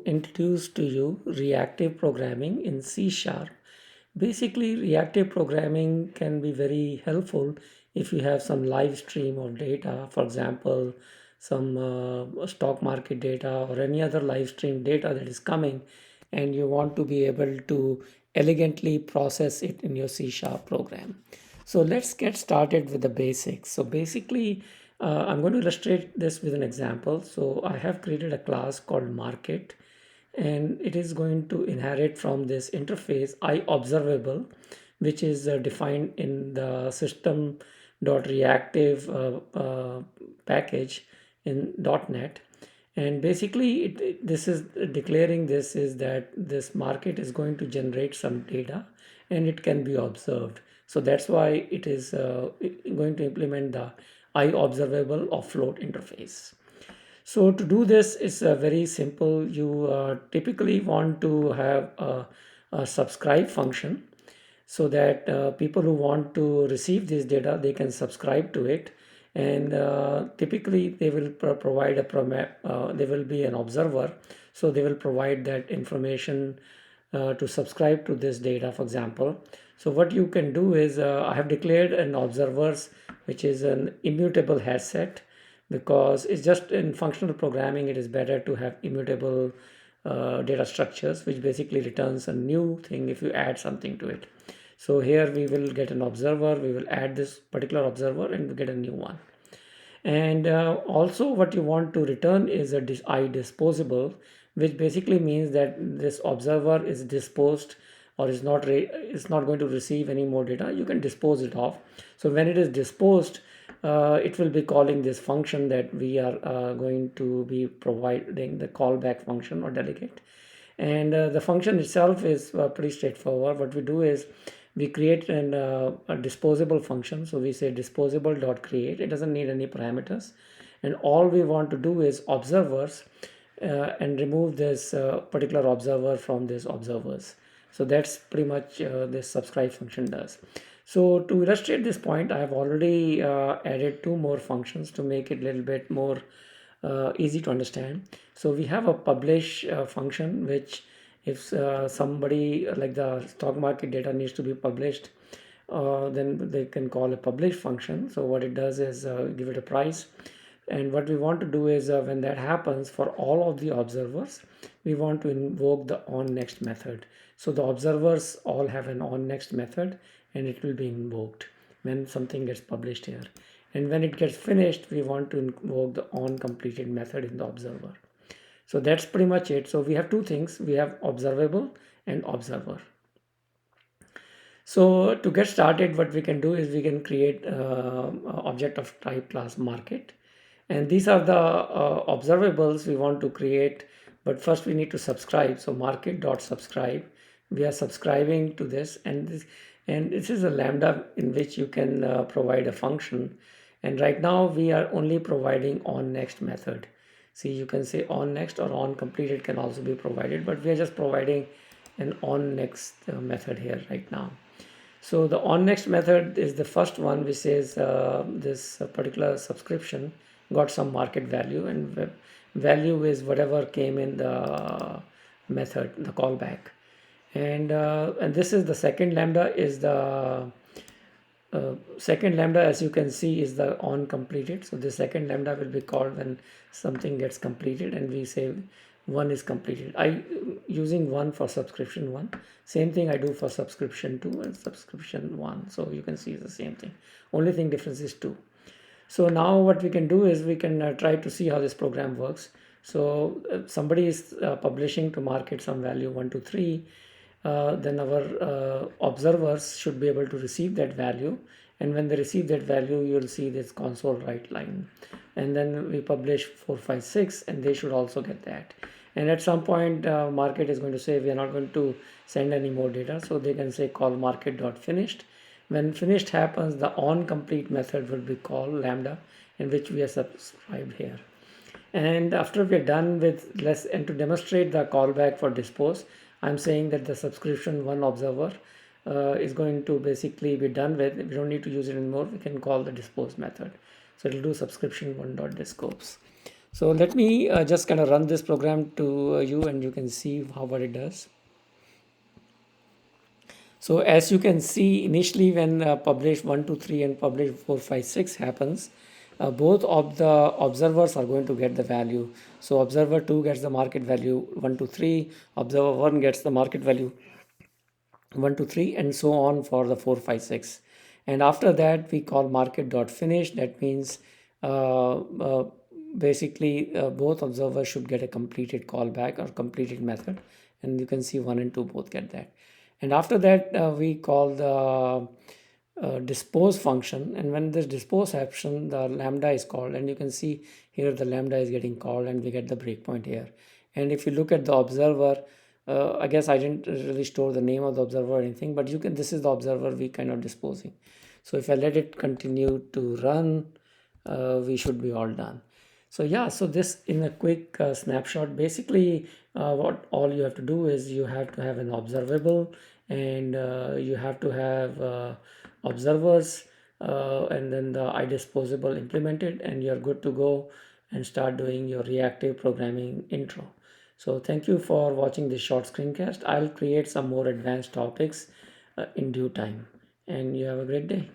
Introduce to you reactive programming in C sharp. Basically, reactive programming can be very helpful if you have some live stream of data, for example, some stock market data or any other live stream data that is coming, and you want to be able to elegantly process it in your C sharp program. So let's get started with the basics. So basically, I'm going to illustrate this with an example. So I have created a class called market, and it is going to inherit from this interface IObservable, which is defined in the system.reactive package in .NET. And basically this is declaring this is that this market is going to generate some data and it can be observed. So that's why it is going to implement the IObservable offload interface. So to do this is very simple. You typically want to have a subscribe function so that people who want to receive this data, they can subscribe to it. And typically they will provide there will be an observer. So they will provide that information to subscribe to this data, for example. So what you can do is I have declared an observers, which is an immutable hash set, because it's just in functional programming, it is better to have immutable data structures, which basically returns a new thing if you add something to it. So here we will get an observer, we will add this particular observer and we get a new one. And also what you want to return is a disposable, which basically means that this observer is disposed or is not going to receive any more data. You can dispose it off. So when it is disposed, it will be calling this function that we are going to be providing, the callback function or delegate. And the function itself is pretty straightforward. What we do is we create a disposable function. So we say disposable dot create. It doesn't need any parameters, and all we want to do is observers and remove this particular observer from these observers. So that's pretty much this subscribe function does. So to illustrate this point, I have already added two more functions to make it a little bit more easy to understand. So we have a publish function, which if somebody like the stock market data needs to be published, then they can call a publish function. So what it does is give it a price. And what we want to do is when that happens for all of the observers, we want to invoke the onNext method. So the observers all have an onNext method and it will be invoked when something gets published here. And when it gets finished, we want to invoke the onCompleted method in the observer. So that's pretty much it. So we have two things. We have observable and observer. So to get started, what we can do is we can create object of type class market. And these are the observables we want to create. But first we need to subscribe. So market.subscribe. We are subscribing to this, and this is a lambda in which you can provide a function. And right now we are only providing onNext method. See, you can say onNext or onCompleted can also be provided, but we are just providing an onNext method here right now. So the onNext method is the first one, which says this particular subscription got some market value, and value is whatever came in the method, the callback. And this is the second lambda is the second lambda, as you can see, is the on completed. So the second lambda will be called when something gets completed, and we say one is completed. I using one for subscription one. Same thing I do for subscription two and subscription one. So you can see it's the same thing. Only thing difference is two. So now what we can do is we can try to see how this program works. So somebody is publishing to market some value 1 to 3. Then our observers should be able to receive that value, and when they receive that value, you will see this console write line, and then we publish 4 5 6, and they should also get that. And at some point market is going to say we are not going to send any more data, so they can say call market.finished. When finished happens, the onComplete method will be called lambda, in which we are subscribed here. And after we're done with less, and to demonstrate the callback for dispose, I'm saying that the subscription one observer is going to basically be done with. We don't need to use it anymore. We can call the dispose method. So it'll do subscription one dot dispose. So let me just kind of run this program to you, and you can see how what it does. So as you can see, initially when publish 1, 2, 3 and publish 4, 5, 6 happens, both of the observers are going to get the value. So observer 2 gets the market value 1, 2, 3, observer 1 gets the market value 1, 2, 3, and so on for the 4, 5, 6. And after that we call market dot finish. That means uh, uh, basically both observers should get a completed callback or completed method, and you can see 1 and 2 both get that. And after that we call the dispose function, and when this dispose action, the lambda is called, and you can see here the lambda is getting called and we get the breakpoint here. And if you look at the observer, I guess I didn't really store the name of the observer or anything, but you can, this is the observer we kind of disposing. So if I let it continue to run, we should be all done. So yeah, so this in a quick snapshot, basically what all you have to do is you have to have an observable, and you have to have observers, and then the idisposable implemented, and you're good to go and start doing your reactive programming intro. So thank you for watching this short screencast. I'll create some more advanced topics in due time, and you have a great day.